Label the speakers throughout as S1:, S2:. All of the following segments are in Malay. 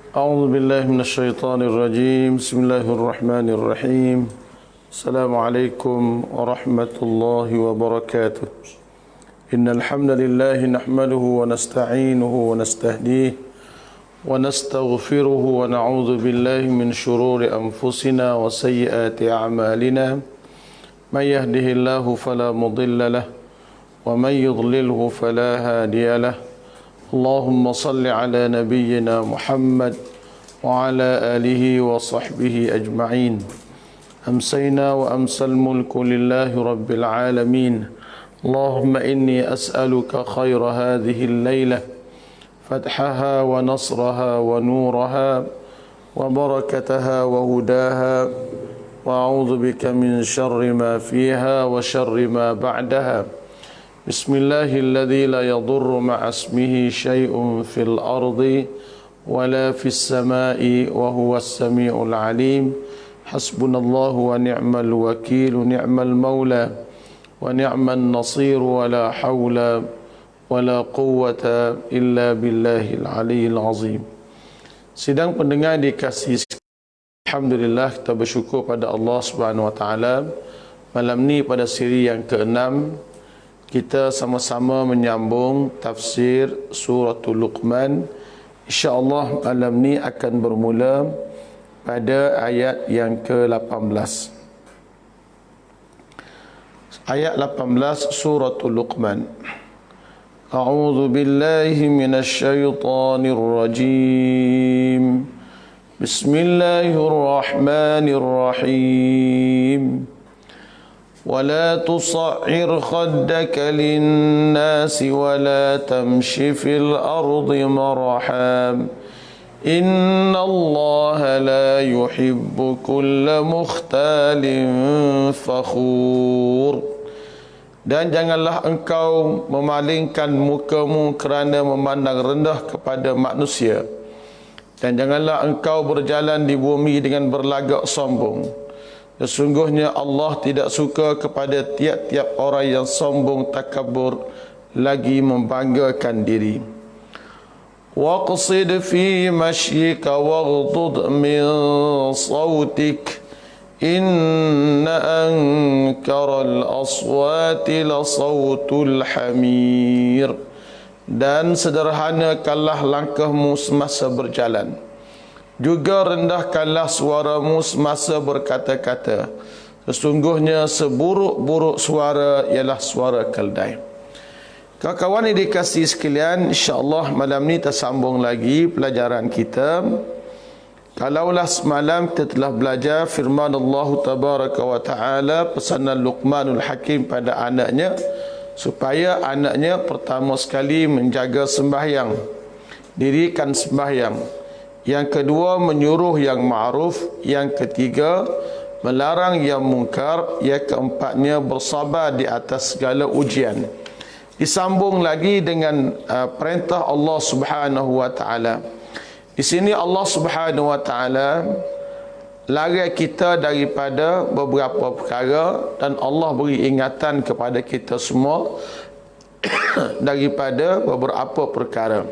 S1: أعوذ بالله من الشيطان الرجيم. بسم الله الرحمن الرحيم. السلام عليكم ورحمة الله وبركاته. إن الحمد لله نحمده ونستعينه ونستهديه ونستغفره ونعوذ بالله من شرور أنفسنا وسيئات أعمالنا. من يهده الله فلا مضل له ومن يضلله فلا هادي له. اللهم صل على نبينا محمد وعلى آله وصحبه أجمعين. أمسينا وأمسى الملك لله رب العالمين. اللهم إني أسألك خير هذه الليلة، فتحها ونصرها ونورها وبركتها وهداها، وأعوذ بك من شر ما فيها وشر ما بعدها. بسم الله الذي لا يضر مع اسمه شيء في الأرض ولا في السماء وهو السميع العليم. حسبنا الله ونعم الوكيل، نعم المولى ونعم النصير، ولا حول ولا قوة إلا بالله العلي العظيم. Sidang pendengar dikasihi, alhamdulillah kita bersyukur pada Allah Subhanahu wa taala. Malam ni pada siri yang ke-6 kita sama-sama menyambung tafsir suratul Luqman. InsyaAllah malam ni akan bermula pada ayat yang ke-18. Ayat 18 suratul Luqman. A'udzu billahi minasy syaithanir rajim. Bismillahirrahmanirrahim. ولا تصعر خدك للناس ولا تمش في الأرض مرحا إن الله لا يحب كل مختال فخور. Dan janganlah engkau memalingkan mukamu kerana memandang rendah kepada manusia, dan janganlah engkau berjalan di bumi dengan berlagak sombong. Sesungguhnya Allah tidak suka kepada tiap-tiap orang yang sombong, takabur, lagi membanggakan diri. Waqsid fi mashyika waghdud min sawtik inna ankaral aswati la sawtul hamir. Dan sederhanakanlah langkahmu semasa berjalan, juga rendahkanlah suaramu semasa berkata-kata. Sesungguhnya seburuk-buruk suara ialah suara keldai. Kawan-kawan yang dikasihi sekalian, insya-Allah malam ni kita sambung lagi pelajaran kita. Kalaulah semalam kita telah belajar firman Allah Tabaraka wa Ta'ala, pesanan Luqmanul Hakim pada anaknya, supaya anaknya pertama sekali menjaga sembahyang, dirikan sembahyang. Yang kedua, menyuruh yang ma'ruf. Yang ketiga, melarang yang mungkar. Yang keempatnya, bersabar di atas segala ujian. Disambung lagi dengan perintah Allah Subhanahu wa taala. Di sini Allah Subhanahu wa taala larang kita daripada beberapa perkara, dan Allah beri ingatan kepada kita semua daripada beberapa perkara.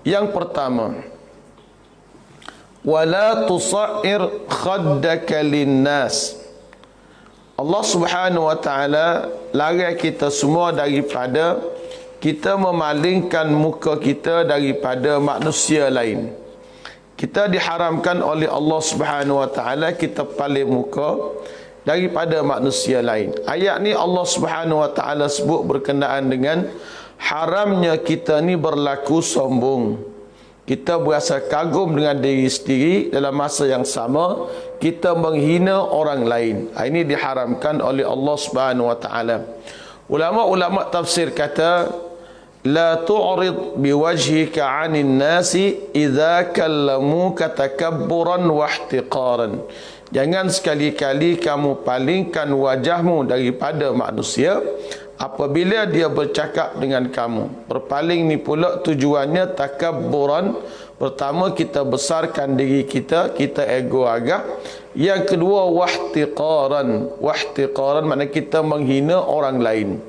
S1: Yang pertama, wala tusa'ir khaddaka linnas. Allah Subhanahu wa taala larang kita semua daripada kita memalingkan muka kita daripada manusia lain. Kita diharamkan oleh Allah Subhanahu wa taala kita paling muka daripada manusia lain. Ayat ni Allah Subhanahu wa taala sebut berkenaan dengan haramnya kita ni berlaku sombong. Kita berasa kagum dengan diri sendiri, dalam masa yang sama kita menghina orang lain. Ini diharamkan oleh Allah Subhanahu wa taala. Ulama-ulama tafsir kata, la tu'rid biwajhika 'anil nasi idza kallamuka takabburan wa ihtiqaran. Jangan sekali-kali kamu palingkan wajahmu daripada manusia apabila dia bercakap dengan kamu. Berpaling ni pula tujuannya takabburan. Pertama, kita besarkan diri kita, kita ego agak. Yang kedua, wahtiqaran. Wahtiqaran maknanya kita menghina orang lain.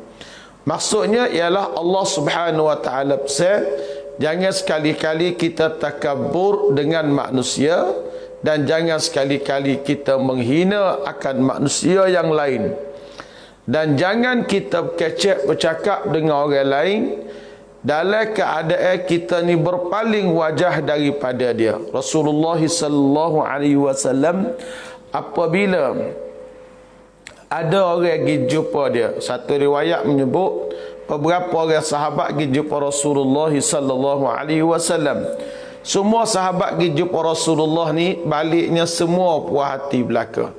S1: Maksudnya ialah Allah Subhanahu wa taala pesan, Jangan sekali-kali kita takabur dengan manusia, dan jangan sekali-kali kita menghina akan manusia yang lain. Dan jangan kita kecek bercakap dengan orang lain dalam keadaan kita ni berpaling wajah daripada dia. Rasulullah sallallahu alaihi wasallam apabila ada orang pergi jumpa dia, satu riwayat menyebut beberapa orang sahabat pergi jumpa Rasulullah sallallahu alaihi wasallam. Semua sahabat pergi jumpa Rasulullah ni baliknya semua puas hati belaka.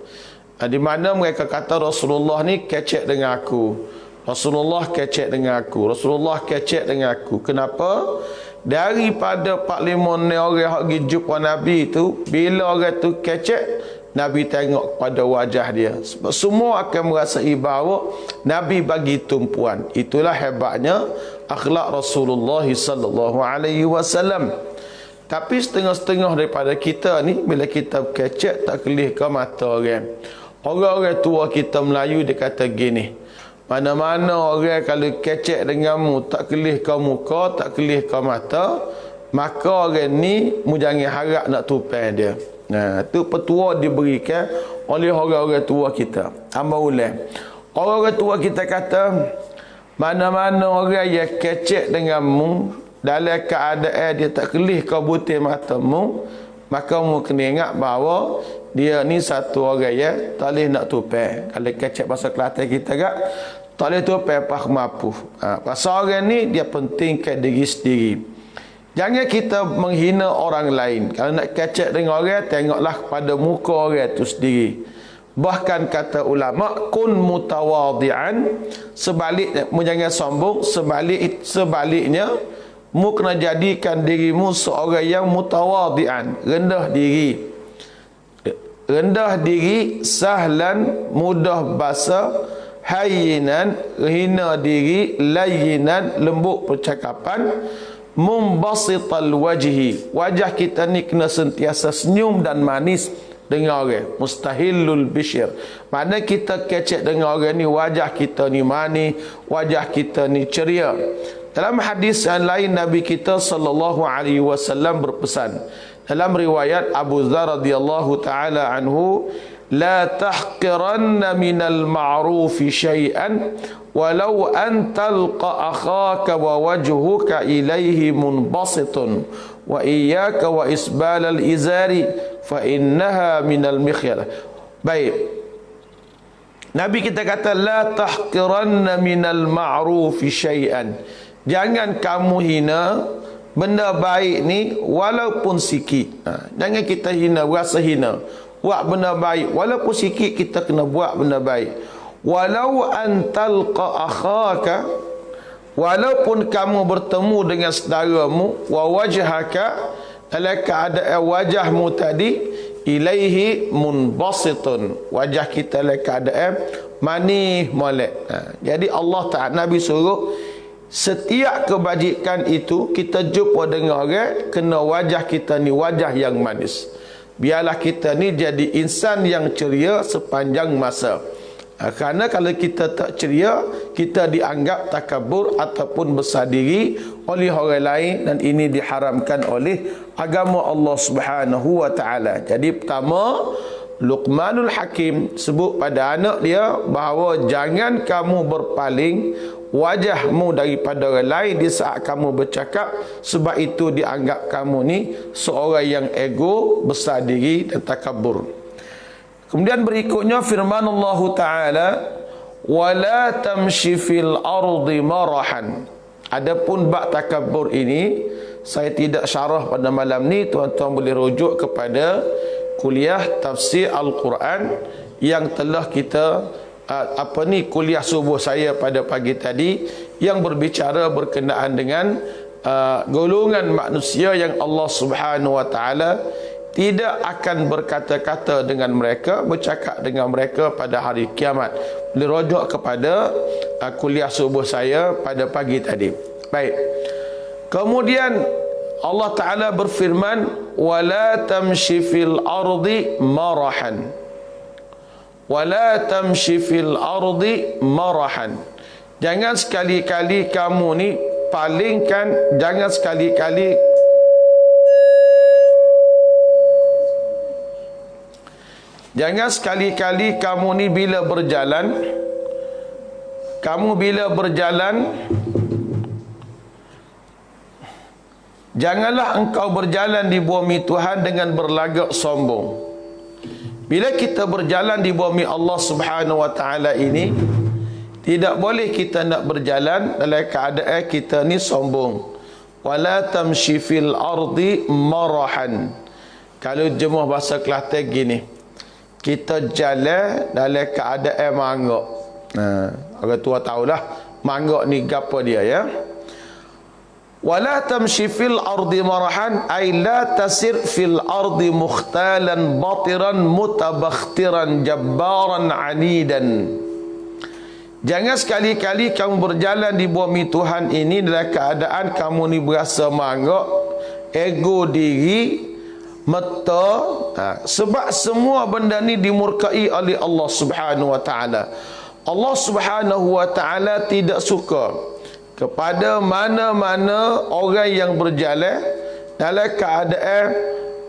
S1: Di mana mereka kata Rasulullah ni kecek dengan aku. Rasulullah kecek dengan aku. Rasulullah kecek dengan aku. Kenapa? Daripada 4-5 ni orang yang pergi jumpa Nabi tu, bila orang tu kecek, Nabi tengok pada wajah dia. Sebab semua akan merasai bahawa Nabi bagi tumpuan. Itulah hebatnya akhlak Rasulullah sallallahu alaihi wasallam. Tapi setengah-setengah daripada kita ni, bila kita kecek tak kelih ke mata orang. Orang-orang tua kita Melayu dia kata gini, mana-mana orang kalau kecek denganmu tak kelih ke muka, tak kelih ke mata, maka orang ni mu jangan harap nak tupai dia. Nah, itu petua diberikan oleh orang-orang tua kita. Hamba ulang. Orang-orang tua kita kata, mana-mana orang yang kecek denganmu dalam keadaan dia tak kelih ke butir matamu, maka mu kena ingat bahawa dia ni satu orang yang tak boleh nak tupai. Kalau kecek bahasa Kelantan kita kak, tak boleh tupai apa mampu. Pasal orang ni dia pentingkan diri sendiri. Jangan kita menghina orang lain. Kalau nak kecek dengan orang, tengoklah pada muka orang itu sendiri. Bahkan kata ulama, kun mutawadhi'an, sebaliknya, mu jangan sombong, sebaliknya mu kena jadikan dirimu seorang yang mutawadhi'an, rendah diri. Rendah diri, sahlan, mudah basa, hayyinan, hina diri, layyinan, lembut percakapan, mumbasital wajhi, wajah kita ni kena sentiasa senyum dan manis dengan orang, mustahilul bisyir, mana kita kecek dengan orang ni, wajah kita ni manis, wajah kita ni ceria. Dalam hadis yang lain Nabi kita sallallahu alaihi wasallam berpesan dalam riwayat Abu Dzar radhiyallahu taala anhu, la tahqiranna minal ma'rufi syai'an walau an talqa akhaka wa wajhuka ilaihi munbasitun wa iyyaka wa isbalal izari fa innaha minal mikhyal. Baik, Nabi kita kata la tahqiranna minal ma'rufi syai'an, jangan kamu hina benda baik ni walaupun sikit. Jangan kita hina, rasa hina. Buat benda baik walaupun sikit, kita kena buat benda baik. Walau antalqa akhaka, walaupun kamu bertemu dengan saudaramu, wa wajhaka, dalam keadaan wajahmu tadi, ilaihi munbasitun, wajah kita dalam keadaan manis molek. Jadi Allah Ta'ala, Nabi suruh setiap kebajikan itu kita jumpa dengan orang, kena wajah kita ni wajah yang manis. Biarlah kita ni jadi insan yang ceria sepanjang masa. Kerana kalau kita tak ceria, kita dianggap takabur ataupun besar diri oleh orang lain, dan ini diharamkan oleh agama Allah Subhanahu wa taala. Jadi pertama, Luqmanul Hakim sebut pada anak dia bahawa jangan kamu berpaling wajahmu daripada orang lain di saat kamu bercakap, sebab itu dianggap kamu ni seorang yang ego, besar diri dan takabur. Kemudian berikutnya firman Allah Ta'ala, wala tamshi fil ardi marahan. Adapun bab takabur ini saya tidak syarah pada malam ni, tuan-tuan boleh rujuk kepada kuliah tafsir Al-Quran yang telah kita kuliah subuh saya pada pagi tadi, yang berbicara berkenaan dengan golongan manusia yang Allah Subhanahu wa taala tidak akan berkata-kata dengan mereka, bercakap dengan mereka pada hari kiamat. Boleh rujuk kepada kuliah subuh saya pada pagi tadi. Baik. Kemudian Allah Ta'ala berfirman, wala tamshi fil ardi marahan. Wala tamshi fil ardi marahan. Jangan sekali-kali kamu ni palingkan, jangan sekali-kali kamu ni bila berjalan, janganlah engkau berjalan di bumi Tuhan dengan berlagak sombong. Bila kita berjalan di bumi Allah Subhanahu wa taala ini, tidak boleh kita nak berjalan dalam keadaan kita ni sombong. Wala tamshi fil ardi marahan. Kalau jemuh bahasa Kelantan gini, kita jalan dalam keadaan mangak. Orang tua tahulah mangak ni gapo dia, ya. Wala tamshi fil ardi marahan, ay la tasir fil ardi mukhtalan batiran mutabakhtiran jabbaran anidan. Jangan sekali-kali kamu berjalan di bumi Tuhan ini dalam keadaan kamu ni berasa mangak, ego diri, mata. Sebab semua benda ni dimurkai oleh Allah Subhanahu wa taala. Allah Subhanahu wa taala tidak suka kepada mana-mana orang yang berjalan dalam keadaan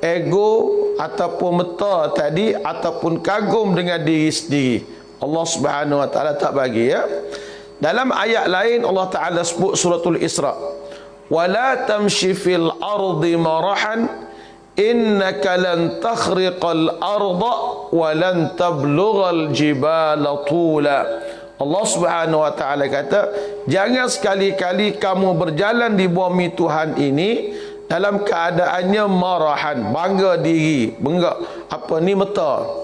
S1: ego ataupun meta tadi, ataupun kagum dengan diri sendiri. Allah Subhanahu wa taala tak bagi, ya. Dalam ayat lain Allah Taala sebut suratul Isra, wala tamshi fil ardi marahan innaka lan takhriqal arda wa lan tablughal jibala tula. Allah Subhanahu wa taala kata, jangan sekali-kali kamu berjalan di bumi Tuhan ini dalam keadaannya marahan, bangga diri, bangga apa ni, meta.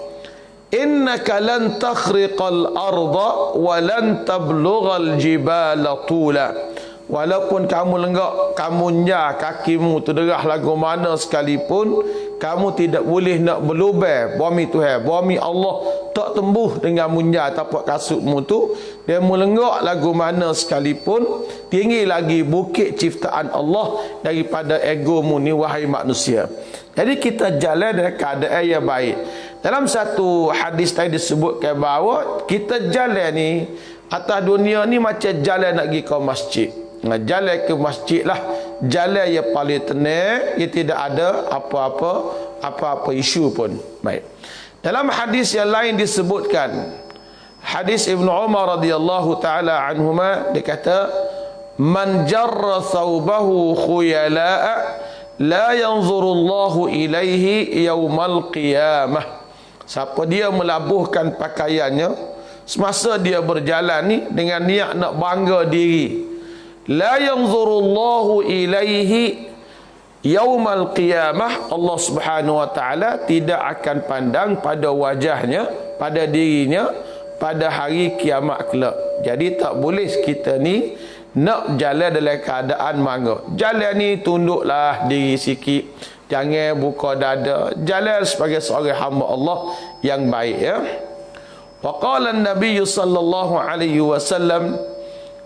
S1: Innaka lan takhriqal arda wa lan tablughal jibala tula. Walaupun kamu lenggak, kamu nyah kakimu terderah lagu mana sekalipun, kamu tidak boleh nak berlubang bumi Tuhan, bumi Allah tak tembuh dengan munya tapak kasutmu tu. Dia melenggak lagu mana sekalipun, tinggi lagi bukit ciptaan Allah daripada egomu ni, wahai manusia. Jadi kita jalan dalam keadaan yang baik. Dalam satu hadis tadi disebutkan bahawa kita jalan ni atas dunia ni macam jalan nak pergi ke masjid. Jalan ke masjid lah jalan yang paling tenang, yang tidak ada apa-apa isu pun. Baik. Dalam hadis yang lain disebutkan, hadis Ibnu Umar radhiyallahu taala anhuma, dia kata, man jarra thawbahu khuyala'a la yanzurullahu ilaihi yaumal qiyamah. Siapa dia melabuhkan pakaiannya semasa dia berjalan ni dengan niat nak bangga diri, la yanzurullahu ilaihi yaumal qiyamah, Allah Subhanahu wa taala tidak akan pandang pada wajahnya, pada dirinya pada hari kiamat kelak. Jadi tak boleh kita ni nak jalan dalam keadaan mangga. Jalan ni tunduklah diri sikit, jangan buka dada, jalan sebagai seorang hamba Allah yang baik, ya. Wa qala an-nabiy sallallahu alaihi wasallam,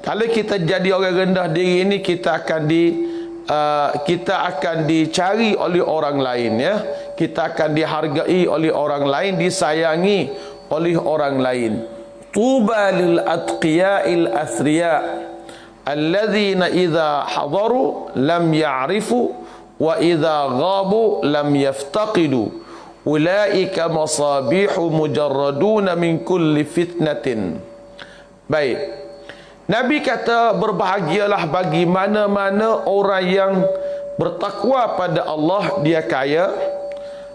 S1: kalau kita jadi orang rendah diri ini, kita akan dicari oleh orang lain, ya. Kita akan dihargai oleh orang lain, disayangi oleh orang lain. Tuba lil atqiya'il athriya alladzina idza hadaru lam ya'rifu wa idza ghabu lam yaftaqidu ulaika masabihu mujarraduna min kulli fitnatin. Baik, Nabi kata, berbahagialah bagi mana-mana orang yang bertakwa pada Allah, dia kaya.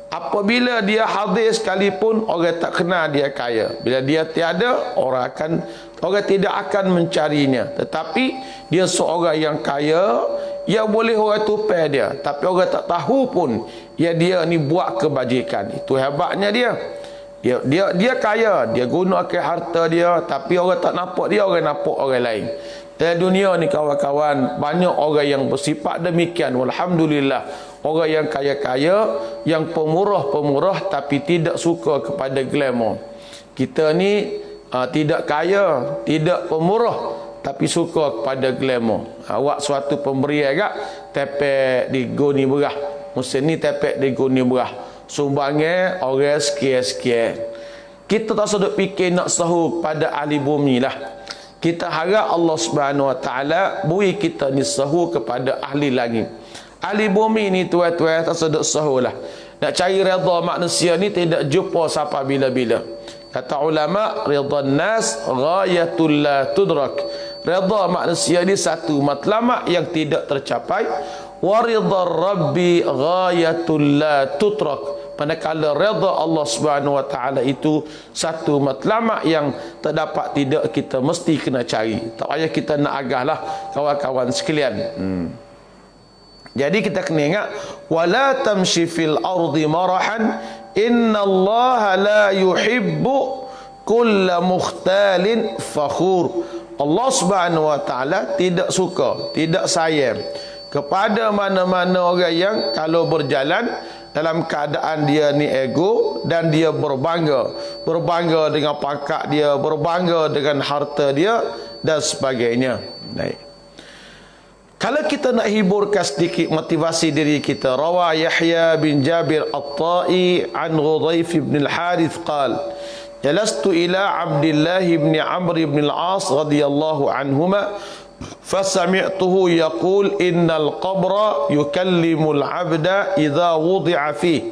S1: Apabila dia hadir sekalipun, orang tak kenal dia kaya. Bila dia tiada, orang tidak akan mencarinya. Tetapi dia seorang yang kaya, ya boleh orang tupai dia, tapi orang tak tahu pun ya dia ni buat kebajikan. Itu hebatnya dia. Dia kaya, dia gunakan harta dia, tapi orang tak nampak dia, orang nampak orang lain. Dalam dunia ni kawan-kawan, banyak orang yang bersifat demikian. Alhamdulillah, orang yang kaya-kaya, yang pemurah-pemurah, tapi tidak suka kepada glamour. Kita ni tidak kaya, tidak pemurah, tapi suka kepada glamour. Awak suatu pemberian agak tepek di goni berah, musim ni tepek di goni berah, sumbangan orang sikit-sikit. Kita tak sedut fikir nak sahu pada ahli bumi lah. Kita harap Allah Subhanahu Wa Taala beri kita ni sahu kepada ahli langit. Ahli bumi ni tuan-tuan tak sedek sahu lah. Nak cari redha manusia ni tidak jumpa sampai bila-bila. Kata ulama, redha nas ghayatul la tudrak. Redha manusia ni satu matlamat yang tidak tercapai. Wa ridha rabbi ghayatul la tutrak. Manakala redha Allah Subhanahu Wa Taala itu satu matlamat yang terdapat tidak kita mesti kena cari. Tak payah kita nak agahlah kawan-kawan sekalian. Jadi kita kena ingat, wala tamshi fil ardi marahan innallaha la yuhibbu kulla mukhtalin fakhur. Allah Subhanahu Wa Taala tidak suka, tidak sayang kepada mana-mana orang yang kalau berjalan dalam keadaan dia ni ego dan dia berbangga dengan pangkat dia, berbangga dengan harta dia dan sebagainya. Baik. Kalau kita nak hiburkan sedikit motivasi diri kita, rawa Yahya bin Jabir At-Tai an Ghudhaif bin Al-Harith qala jalastu ila Abdullah bin Amr bin Al-As radhiyallahu anhuma fasami'tuhu yaqul innal qabra yukallimu al-'abda idza wudi'a fihi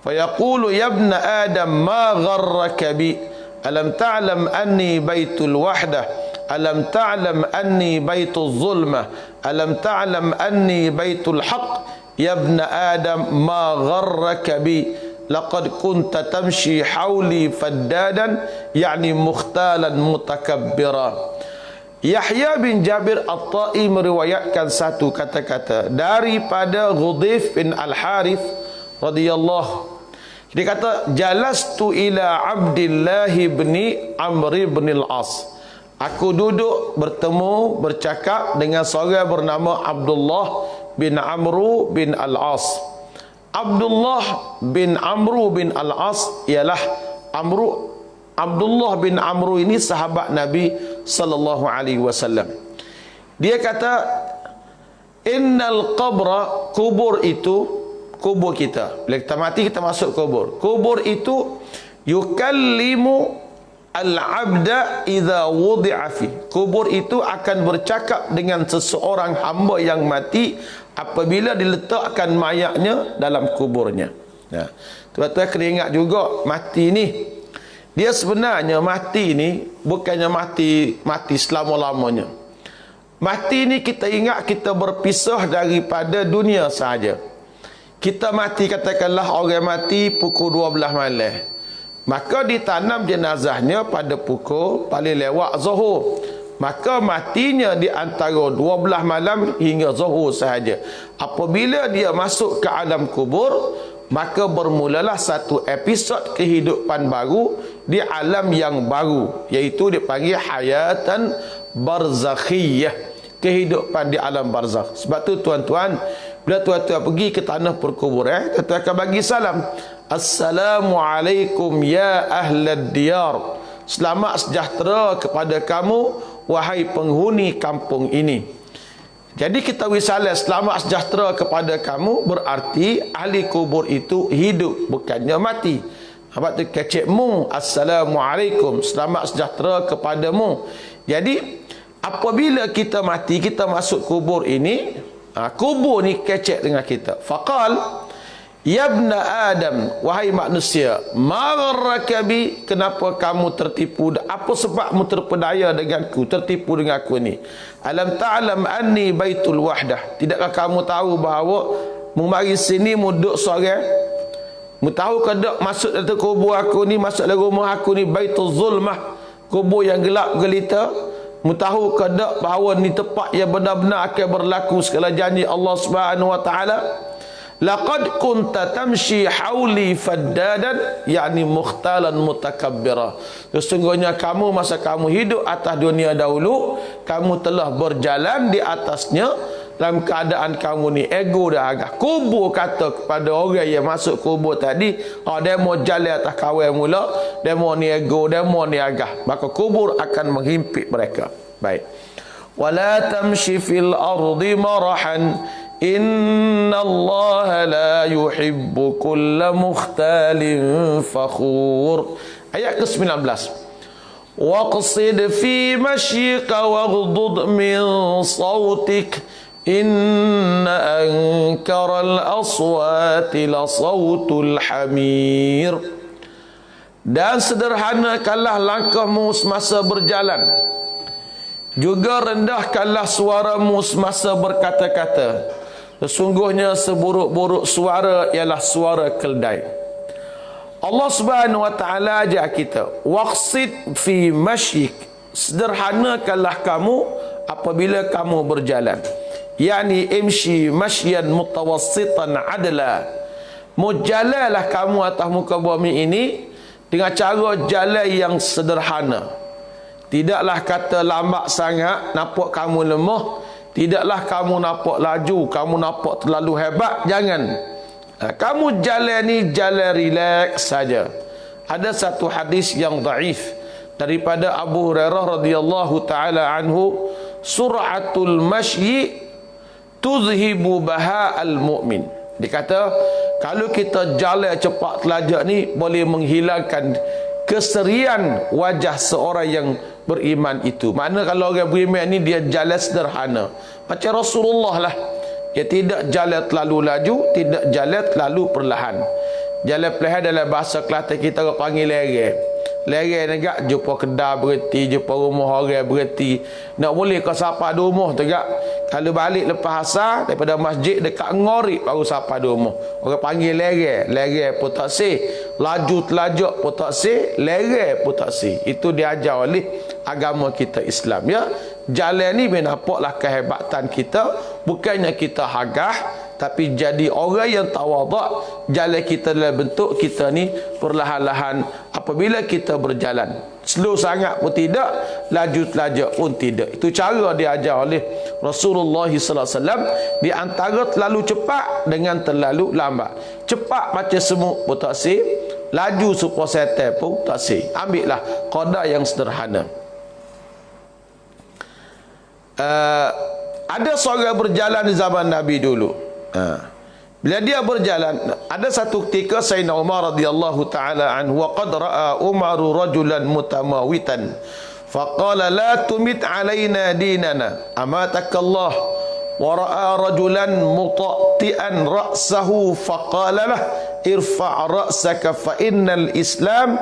S1: fayaqulu ya ibn adam ma gharraka bi alam ta'lam anni baitul wahdah alam ta'lam anni baitul zulmah alam ta'lam anni baitul haqq ya ibn adam ma gharraka bi laqad kunta tamshi hawli faddadan yani mukhtalan mutakabbira. Yahya bin Jabir At-Tai meriwayatkan satu kata-kata daripada Ghudhaif bin Al-Harith radhiyallahu. Dia kata jalastu ila Abdullah bin Amr bin Al-As. Aku duduk bertemu bercakap dengan seorang bernama Abdullah bin Amr bin Al-As. Abdullah bin Amr bin Al-As ialah Abdullah bin Amr ini sahabat Nabi sallallahu alaihi wasallam. Dia kata innal qabra, kubur itu, kubur kita. Bila kita mati kita masuk kubur. Kubur itu yukallimu al-abda idza wudi'a fi. Kubur itu akan bercakap dengan seseorang hamba yang mati apabila diletakkan mayatnya dalam kuburnya. Nah, tuan-tuan kena ingat juga mati ni dia sebenarnya mati ni bukannya mati selama-lamanya. Mati ni kita ingat kita berpisah daripada dunia sahaja. Kita mati, katakanlah orang mati pukul 12 malam. Maka ditanam jenazahnya pada pukul paling lewat zuhur. Maka matinya di antara 12 malam hingga zuhur sahaja. Apabila dia masuk ke alam kubur, maka bermulalah satu episod kehidupan baru di alam yang baru, iaitu dipanggil hayatan barzakhiyah, kehidupan di alam barzakh. Sebab tu tuan-tuan, bila tuan-tuan pergi ke tanah perkuburan, tuan-tuan akan bagi salam, Assalamualaikum ya ahlad diyar, selamat sejahtera kepada kamu wahai penghuni kampung ini. Jadi kita wisalah selamat sejahtera kepada kamu, berarti ahli kubur itu hidup, bukannya mati. Sebab tu kecekmu, Assalamualaikum, selamat sejahtera kepadamu. Jadi apabila kita mati, kita masuk kubur ini, kubur ni kecek dengan kita. Faqal ya ibn Adam, wahai manusia, ma gharraka bi, kenapa kamu tertipu? Apa sebabmu terpedaya denganku, tertipu dengan aku ni? Alam ta'lam anni baitul wahdah, tidakkah kamu tahu bahawa mu mari sini mu duduk seorang? Mu tahu ke tak masuk dalam kubur aku ni, masuk dalam rumah aku ni baitul zulmah, kubur yang gelap gelita? Mu tahu ke tak bahawa ni tempat yang benar-benar akan berlaku segala janji Allah Subhanahu wa taala? Laqad kunta tamshi hauli faddadan, yakni mukhtalan mutakabbira. Sesungguhnya kamu masa kamu hidup atas dunia dahulu, kamu telah berjalan di atasnya dalam keadaan kamu ni ego dah agak. Kubur kata kepada orang yang masuk kubur tadi, dia mau jalan atas kawan mula, dia mau ni ego, dia mau ni agak. Maka kubur akan menghimpit mereka. Baik. Wala tamshi fil ardi marahan innallaha la yuhibbu kulla mukhtalin fakhur. Ayat ke-19. waqsid fi mashyika waghdud min sautik inna ankaral aswati la sautul hamir. Dan sederhanakanlah langkahmu semasa berjalan, juga rendahkanlah suaramu semasa berkata-kata. Sesungguhnya seburuk-buruk suara ialah suara keldai. Allah Subhanahu wa taala ajar kita, waqsid fi masyik, sederhanakanlah kamu apabila kamu berjalan. Yani imshi mashyan mutawassitan adla. Mujallalah kamu atas muka bumi ini dengan cara jalan yang sederhana. Tidaklah kata lambat sangat nampak kamu lemah, tidaklah kamu nampak laju, kamu nampak terlalu hebat. Jangan. Kamu jalan ni jalan relax saja. Ada satu hadis yang dhaif daripada Abu Hurairah radhiyallahu taala anhu, suratul masyi tuzhibu baha'al mu'min. Dia kata, kalau kita jalan cepat telajak ni boleh menghilangkan keserian wajah seorang yang beriman itu. Makna kalau orang beriman ni dia jalan sederhana, macam Rasulullah lah. Dia tidak jalan terlalu laju, tidak jalan terlalu perlahan. Jalan perlahan dalam bahasa Kelantan kita panggil lereng. Lereng negak, jumpa kedai berhenti, jumpa rumah orang berhenti. Nak boleh kau sapa di rumah tegak. Kalau balik lepas asar daripada masjid dekat Ngorib baru sapa di rumah. Orang panggil lereng. Lereng pun tak sih. Laju telajak pun tak sih. Lereng pun tak sih. Itu diajar oleh agama kita Islam, ya. Jalan ni nampaklah kehebatan kita. Bukannya kita hagah, tapi jadi orang yang tawaduk. Jalan kita dalam bentuk kita ni perlahan-lahan. Apabila kita berjalan, slow sangat pun tidak, laju telajak pun tidak. Itu cara diajar oleh Rasulullah SAW. Di antara terlalu cepat dengan terlalu lambat. Cepat macam semut pun tak sih, laju supaya setan pun tak sih. Ambillah qada yang sederhana. Ada seorang berjalan di zaman Nabi dulu. Bila dia berjalan, ada satu ketika Sayyidina Umar radhiyallahu taala anhu, wa qad ra'a Umar rajulan mutamawitan faqala la tumit alaina dinana amatakallah, wa ra'a rajulan mutati'an ra'sahu faqala lah irfa' ra'saka fa innal islam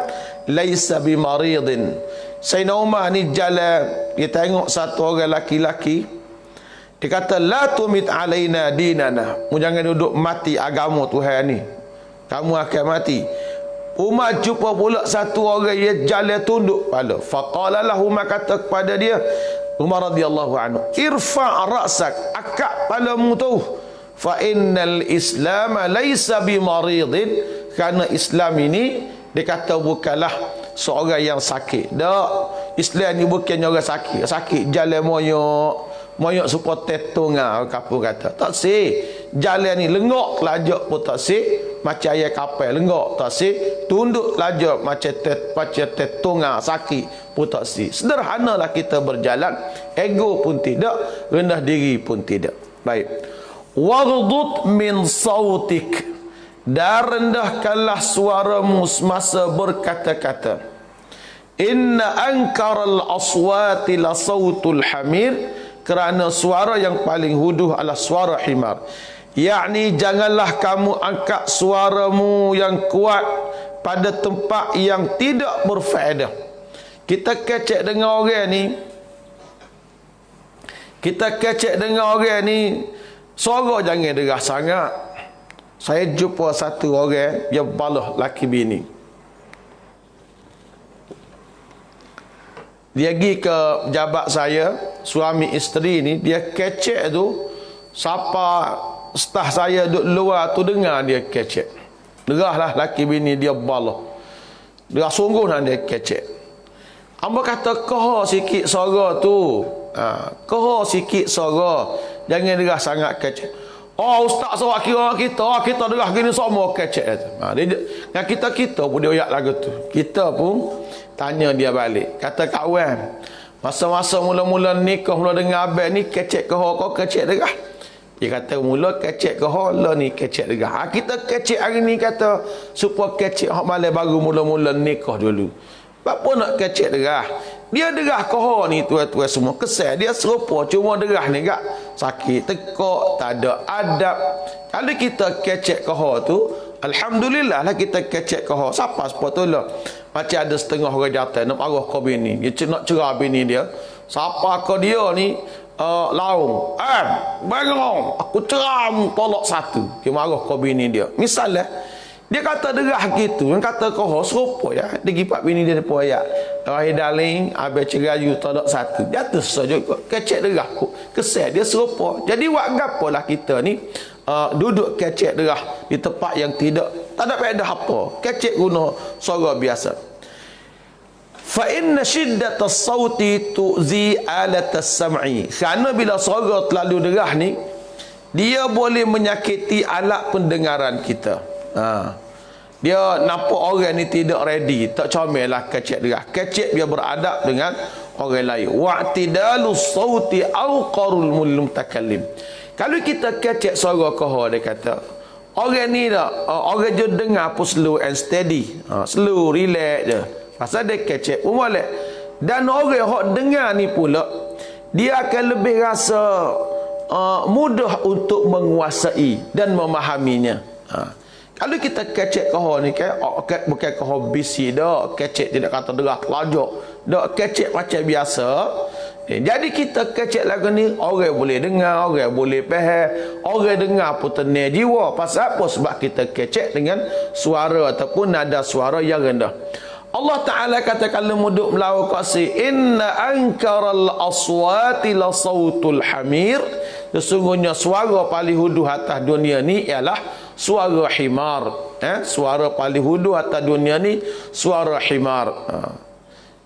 S1: laysa bimaridin. Sayyidina Umar ni jalan, dia tengok satu orang laki-laki, dia kata la tumit alaina dinana, mu jangan duduk mati agama Tuhan ni, kamu akan mati. Umar jumpa pula satu orang yang jalan tunduk kepala. Faqala lahu, Umar kata kepada dia, Umar radhiyallahu anhu, irfa' ra'sak, akak kepalamu tu, fa innal islam laisa bimaridin, kerana Islam ini dia kata bukanlah seorang yang sakit. Tak, Islam ni bukannya orang sakit. Sakit jalan moyok supaya tetunga kapur kata. Tak sih. Jalan ni lenggok lajak pun tak sih. Macam ayat kapal lenggok tak sih. Tunduk lajak macam tetunga sakit pun tak sih. Sederhanalah kita berjalan. Ego pun tidak, rendah diri pun tidak. Baik. Waghdud min sautik, dan rendahkanlah suaramu semasa berkata-kata. Inna ankaral aswati la sautul hamir, kerana suara yang paling huduh adalah suara himar. Yakni janganlah kamu angkat suaramu yang kuat pada tempat yang tidak berfaedah. Kita kecek dengan orang ni, suara jangan derah sangat. Saya jumpa satu orang yang balah laki bini. Dia pergi ke jabat saya, suami isteri ni, dia kecek tu, siapa staf saya duduk luar tu dengar dia kecek. Derahlah laki bini dia balah. Derah sungguh nak dia kecek. Amba kata koho sikit suara tu. Koho sikit suara. Jangan derah sangat kecek. Oh ustaz awak kira kita derah gini semua kecek. Dengan kita pun dia oyak lagu tu. Kita pun tanya dia balik. Kata kawan, masa-masa mula-mula nikah, mula dengar abang ni kecek ke kau kecek derah. Dia kata mula kecek ke lah ni kecek derah. Kita kecek hari ni kata supaya kecek hak malam baru mula-mula nikah dulu. Apa nak kecek derah? Dia derah koho ni tuan-tuan semua. Kesal dia serupa, cuma derah ni gak sakit, tekak, tak ada adab. Kalau kita kecek koho tu, alhamdulillah lah kita kecek koho. Siapa sepatutnya? Macam ada setengah orang jatuh nak marah kau bini. Dia nak cerah bini dia. Siapa kau dia ni? Laung. Bangong. Aku ceram tolak satu. Dia marah kau bini dia. Misalnya, dia kata derah gitu, yang kata koho serupa ya. Dia gipak bini dia depan ayat. Wahai darling, abai cerayu tolak satu. Dia tu saja kecek derah. Kesal dia serupa. Jadi buat gapalah kita ni duduk kecek derah di tempat yang tak ada faedah apa. Kecek guna suara biasa. Fa inna shiddatas sauti tu'zi alatas sam'i. Kerana bila suara terlalu derah ni, dia boleh menyakiti alat pendengaran kita. Dia nampak orang ni tidak ready, tak comel lah kecek derah. Kecek dia beradab dengan orang lain. Wa'tidalu sauti awqarul mutakallim. Kalau kita kecek suara koho, dia kata orang ni dah orang je dengar pun slow and steady, slow relax je. Pasal dia kecek pun boleh. Dan orang yang dengar ni pula, dia akan lebih rasa mudah untuk menguasai dan memahaminya. Kalau kita kecek koho ni kan, bukan koho bisi dah, kecek tidak kata derah lajak, dah kecek macam biasa. Jadi kita kecek lagu ni, orang boleh dengar, orang boleh faham, orang dengar pun tenang jiwa. Pasal apa? Sebab kita kecek dengan suara ataupun nada suara yang rendah. Allah Ta'ala kata kalau muduk melawa kasi, inna ankaral aswati la sautul hamir. Sesungguhnya suara paling hudu atas dunia ni ialah suara himar. Suara paling hudu atas dunia ni suara himar.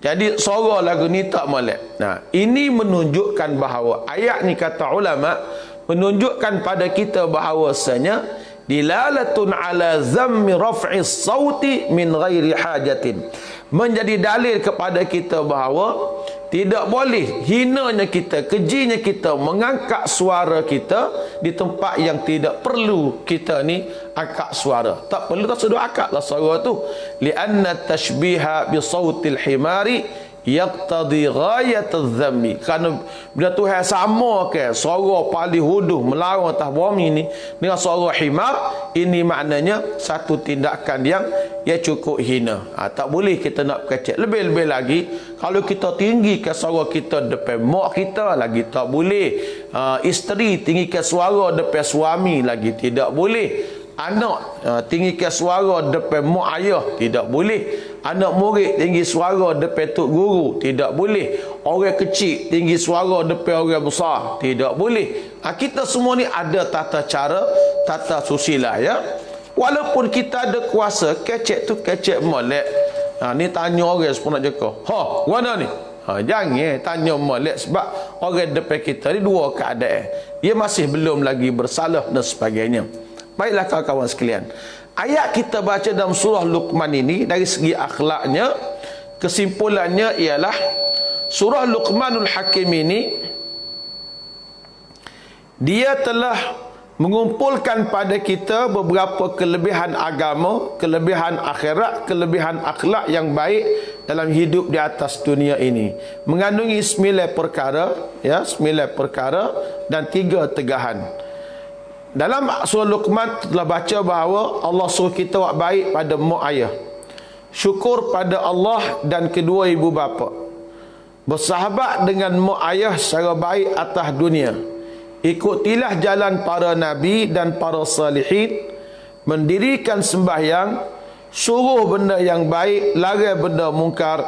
S1: Jadi suara lagu ni tak molek. Ini menunjukkan bahawa ayat ni kata ulama menunjukkan pada kita bahawasanya dilalatun ala zammi raf'is sauti min ghairi hajatin. Menjadi dalil kepada kita bahawa tidak boleh hinanya kita, kejinya kita mengangkat suara kita di tempat yang tidak perlu kita ni angkat suara. Tak perlu, tak sudah angkatlah suara tu. Lianna tashbiha bi sautil himari yaqtadi ghayatadz zammi. Kerana bila Tuhan sama ke suara paling huduh melarang atas bumi ni dengan suara himar, ini maknanya satu tindakan yang cukup hina. Tak boleh kita nak kecek. Lebih-lebih lagi kalau kita tinggikan suara kita depan mak kita lagi tak boleh. Isteri tinggikan suara depan suami lagi tidak boleh. Anak tinggikan suara depan mak ayah tidak boleh. Anak murid tinggi suara depan tok guru tidak boleh. Orang kecil tinggi suara depan orang besar tidak boleh. Kita semua ni ada tata cara, tata susila ya. Walaupun kita ada kuasa, kecek tu kecek molek. Ni tanya orang sepuluh nak jeka. Mana ni? Jangan tanya molek sebab orang depan kita ni dua keadaan. Dia masih belum lagi bersalah dan sebagainya. Baiklah kawan-kawan sekalian. Ayat kita baca dalam surah Luqman ini dari segi akhlaknya, kesimpulannya ialah surah Luqmanul Hakim ini dia telah mengumpulkan pada kita beberapa kelebihan agama, kelebihan akhirat, kelebihan akhlak yang baik dalam hidup di atas dunia ini. Mengandungi 9 perkara, ya, 9 perkara dan 3 tegahan. Dalam surah Luqman telah baca bahawa Allah suruh kita buat baik pada mak ayah, syukur pada Allah dan kedua ibu bapa, bersahabat dengan mak ayah secara baik atas dunia, ikutilah jalan para nabi dan para salihin, mendirikan sembahyang, suruh benda yang baik, larang benda mungkar,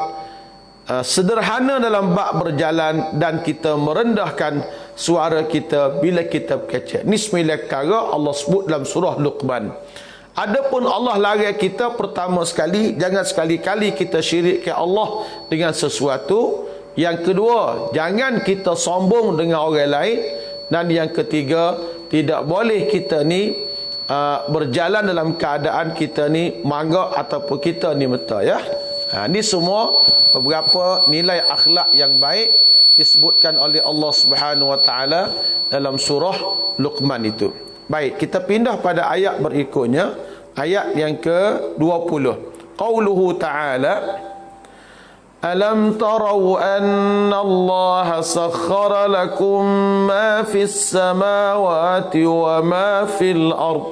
S1: sederhana dalam bab berjalan, dan kita merendahkan suara kita bila kita berkecek. Ni 9 perkara Allah sebut dalam surah Luqman. Adapun Allah larang kita, pertama sekali, jangan sekali-kali kita syirikkan Allah dengan sesuatu. Yang kedua, jangan kita sombong dengan orang lain. Dan yang ketiga, tidak boleh kita ni berjalan dalam keadaan kita ni mangga ataupun kita ni meta, ya. Ni semua beberapa nilai akhlak yang baik disebutkan oleh Allah Subhanahu wa taala dalam surah Luqman itu. Baik, kita pindah pada ayat berikutnya, ayat yang ke-20. Qauluhu ta'ala, ألم تروا أن الله سخر لكم ما في السماوات وما في الأرض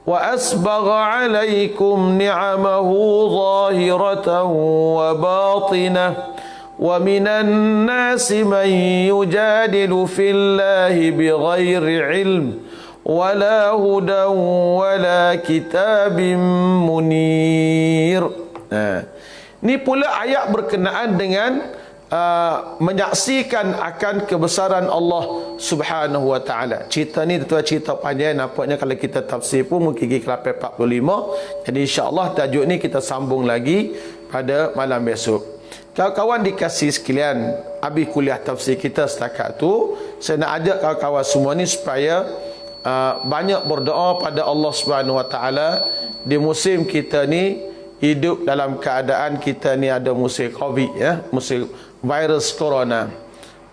S1: وأسبغ عليكم نعمه ظاهرة وباطنة ومن الناس من يجادل في الله بغير علم ولا هدى ولا كتاب منير. Ini pula ayat berkenaan dengan menyaksikan akan kebesaran Allah Subhanahu wa taala. Cerita ni tuan cerita panjang, nampaknya kalau kita tafsir pun mungkin gigi kelapa 45. Jadi insya-Allah tajuk ni kita sambung lagi pada malam besok. Kawan-kawan dikasih sekalian, habis kuliah tafsir kita setakat tu, saya nak ajak kawan-kawan semua ni supaya banyak berdoa pada Allah Subhanahu wa taala di musim kita ni, hidup dalam keadaan kita ni ada musim Covid, ya, musim virus corona.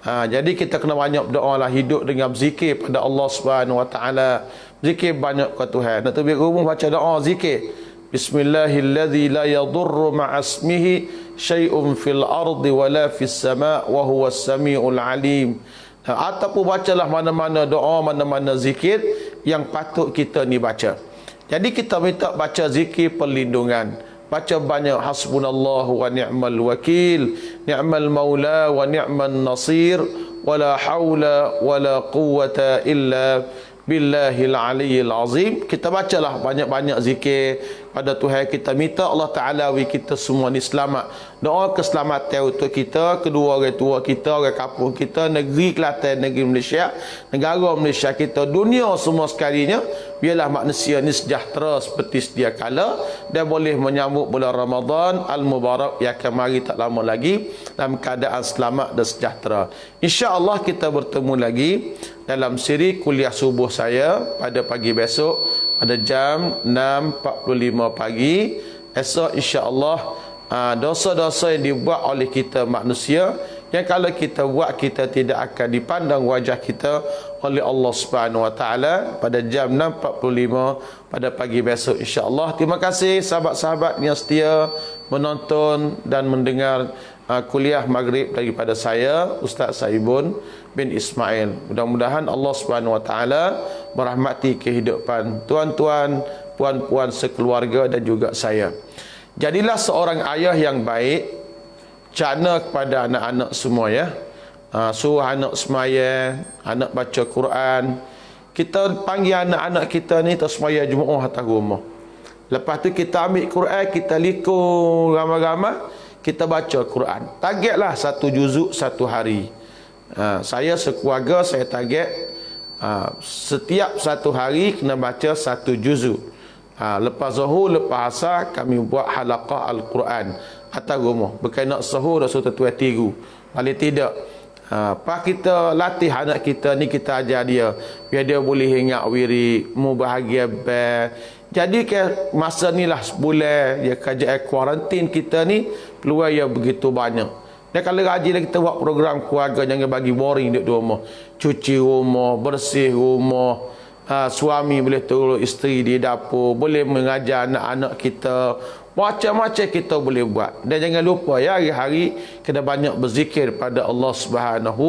S1: Jadi kita kena banyak berdoa lah, hidup dengan zikir pada Allah Subhanahu wa taala. Zikir banyak ke Tuhan. Nak tubik rumah baca doa zikir. Bismillahilladzi la yadurru ma'asmihi syai'un fil ardi wala fis sama' wa huwas samiul alim. Ataupun bacalah mana-mana doa, mana-mana zikir yang patut kita ni baca. Jadi kita minta baca zikir perlindungan. Baca banyak hasbunallahu wa ni'mal wakil, ni'mal maula wa ni'man nasir, wala haula wala quwwata illa billahil aliyyil azim. Kita bacalah banyak-banyak zikir pada Tuhan kita, minta Allah Ta'ala kita semua ni selamat. Doa keselamatan untuk kita, kedua orang tua kita, orang kampung kita, negeri Kelantan, negeri Malaysia, negara Malaysia kita, dunia semua sekalinya. Biarlah manusia ni sejahtera seperti sedia kala dan boleh menyambut bulan Ramadan Al-Mubarak yang akan mari tak lama lagi dalam keadaan selamat dan sejahtera. InsyaAllah kita bertemu lagi dalam siri kuliah subuh saya pada pagi besok pada jam 6.45 pagi. Esok insya-Allah dosa-dosa yang dibuat oleh kita manusia yang kalau kita buat kita tidak akan dipandang wajah kita oleh Allah Subhanahu wa taala pada jam 6.45 pada pagi besok insya-Allah. Terima kasih sahabat-sahabat yang setia menonton dan mendengar kuliah maghrib daripada saya Ustaz Saibun bin Ismail. Mudah-mudahan Allah Subhanahu wa taala merahmati kehidupan tuan-tuan, puan-puan sekeluarga dan juga saya. Jadilah seorang ayah yang baik, cakna kepada anak-anak semua, ya. Suruh anak semaya, anak baca Quran. Kita panggil anak-anak kita ni semaya Jumaat atas rumah. Lepas tu kita ambil Quran, kita likur ramai-ramai, kita baca Quran. Targetlah 1 juzuk 1 hari. Saya sekeluarga saya target setiap 1 hari kena baca 1 juzuk. Lepas zuhur, lepas asar kami buat halaqah Al-Quran atas rumah. Bukan nak sahur dah suruh tuan tiru. Paling tidak pas kita latih anak kita ni, kita ajar dia biar dia boleh ingat wiri, mu bahagia ber. Jadi ke masa ni lah sebulan ya kerajaan kuarantin kita ni peluang yang begitu banyak. Dan kalau rajin kita buat program keluarga, jangan bagi boring duduk di rumah. Cuci rumah, bersih rumah, suami boleh tolong isteri di dapur, boleh mengajar anak-anak kita, macam-macam kita boleh buat. Dan jangan lupa ya, hari-hari kena banyak berzikir pada Allah Subhanahu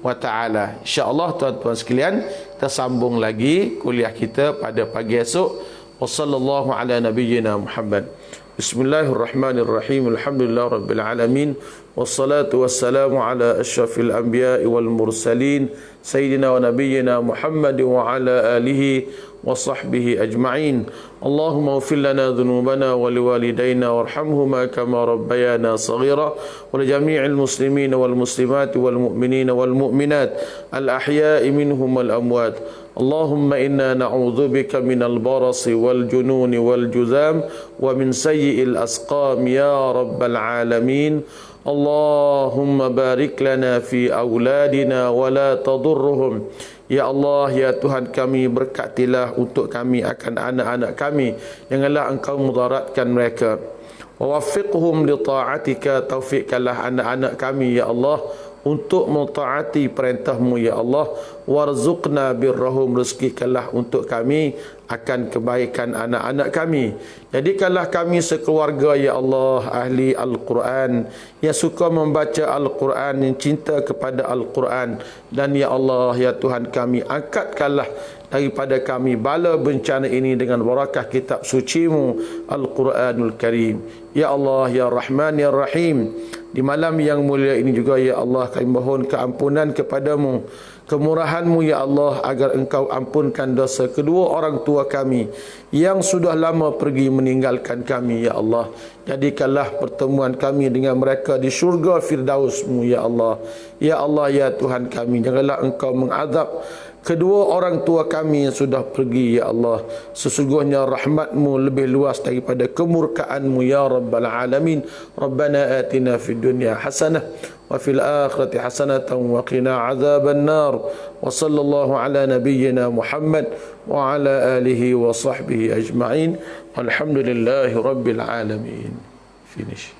S1: wa taala. Insya-Allah tuan-tuan sekalian, kita sambung lagi kuliah kita pada pagi esok. Wassallallahu ala nabiyyina Muhammad. Bismillahirrahmanirrahim. Alhamdulillah rabbil alamin. Wassalatu wassalamu ala asyrafil anbiya'i wal mursalin sayyidina wa nabiyyina Muhammad wa ala alihi wa sahbihi ajma'in. Allahumma ighfir lana dhunubana wa liwalidayna warhamhuma kama rabbayana saghira wa li jami'il muslimina wal muslimati wal mu'minina wal mu'minat al ahya'i minhum wal amwat. Allahumma inna na'udzu bika minal barasi wal jununi wal juzam wa min sayyi'il asqam ya rabbal alamin. Allahumma barik lana fi auladina wa la tadurruhum. Ya Allah, ya Tuhan kami, berkatilah untuk kami akan anak-anak kami, janganlah engkau mudaratkan mereka. Wa waffiqhum li ta'atika, taufikkanlah anak-anak kami ya Allah untuk mentaati perintah-Mu ya Allah. Warzuqna birrahum, rezekikanlah untuk kami akan kebaikan anak-anak kami. Jadikanlah kami sekeluarga ya Allah ahli Al-Quran, yang suka membaca Al-Quran, yang cinta kepada Al-Quran. Dan ya Allah ya Tuhan kami, angkatkanlah daripada kami bala bencana ini dengan barakah kitab suci-Mu Al-Quranul Karim. Ya Allah ya Rahman ya Rahim, di malam yang mulia ini juga ya Allah kami mohon keampunan kepadamu, kemurahan-Mu ya Allah, agar Engkau ampunkan dosa kedua orang tua kami yang sudah lama pergi meninggalkan kami ya Allah. Jadikanlah pertemuan kami dengan mereka di syurga Firdaus-Mu ya Allah. Ya Allah ya Tuhan kami, janganlah Engkau mengazab kedua orang tua kami yang sudah pergi ya Allah. Sesungguhnya rahmat-Mu lebih luas daripada kemurkaan-Mu ya Rabbal Alamin. Rabbana atina fid dunya hasanah wa fil akhirati hasanatan wa qina azaban nar. Wa sallallahu ala nabiyyina Muhammad wa ala alihi wa sahbihi ajma'in. Walhamdulillahi rabbil alamin. Finish.